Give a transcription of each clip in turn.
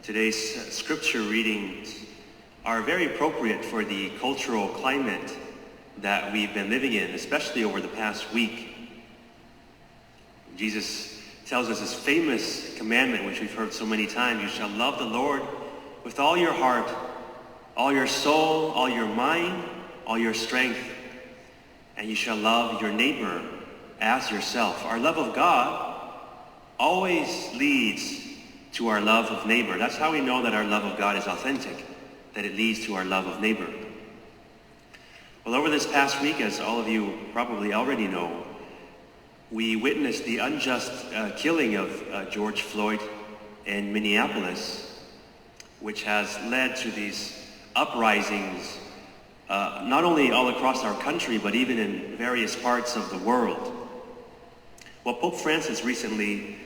Today's scripture readings are very appropriate for the cultural climate that we've been living in, especially over the past week. Jesus tells us this famous commandment, which we've heard so many times: you shall love the Lord with all your heart, all your soul, all your mind, all your strength, and you shall love your neighbor as yourself. Our love of God always leads to our love of neighbor. That's how we know that our love of God is authentic, that it leads to our love of neighbor. Well, over this past week, as all of you probably already know, we witnessed the unjust killing of George Floyd in Minneapolis, which has led to these uprisings, not only all across our country, but even in various parts of the world. Well, Pope Francis recently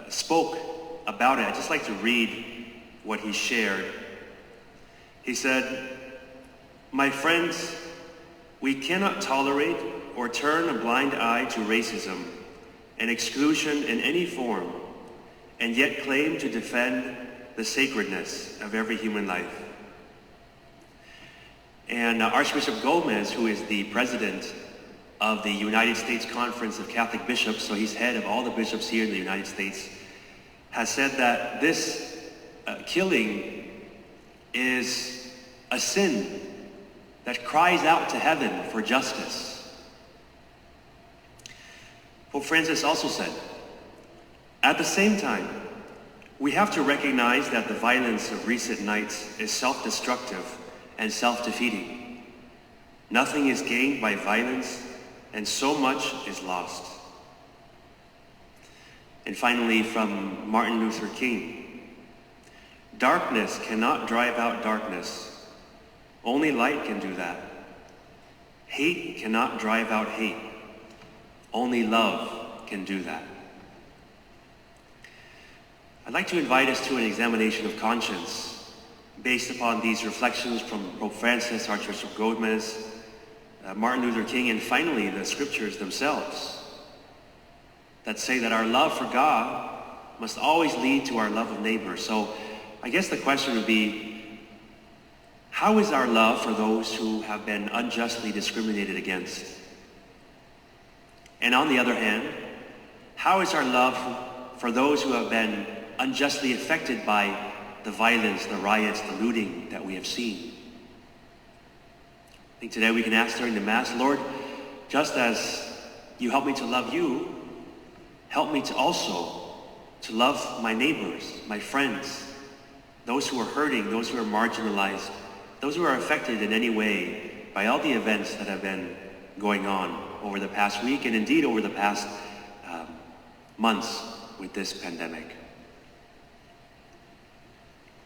spoke about it. I'd just like to read what he shared. He said, "My friends, we cannot tolerate or turn a blind eye to racism and exclusion in any form, and yet claim to defend the sacredness of every human life." And Archbishop Gomez, who is the president of the United States Conference of Catholic Bishops, so he's head of all the bishops here in the United States, has said that this killing is a sin that cries out to heaven for justice. Pope Francis also said, at the same time, we have to recognize that the violence of recent nights is self-destructive and self-defeating. Nothing is gained by violence, and so much is lost. And finally, from Martin Luther King, darkness cannot drive out darkness. Only light can do that. Hate cannot drive out hate. Only love can do that. I'd like to invite us to an examination of conscience based upon these reflections from Pope Francis, Archbishop Gomez, Martin Luther King, and finally the scriptures themselves that say that our love for God must always lead to our love of neighbor. So I guess the question would be, how is our love for those who have been unjustly discriminated against? And on the other hand, how is our love for those who have been unjustly affected by the violence, the riots, the looting that we have seen? I think today we can ask during the Mass, Lord, just as you help me to love you, help me to also to love my neighbors, my friends, those who are hurting, those who are marginalized, those who are affected in any way by all the events that have been going on over the past week and indeed over the past months with this pandemic.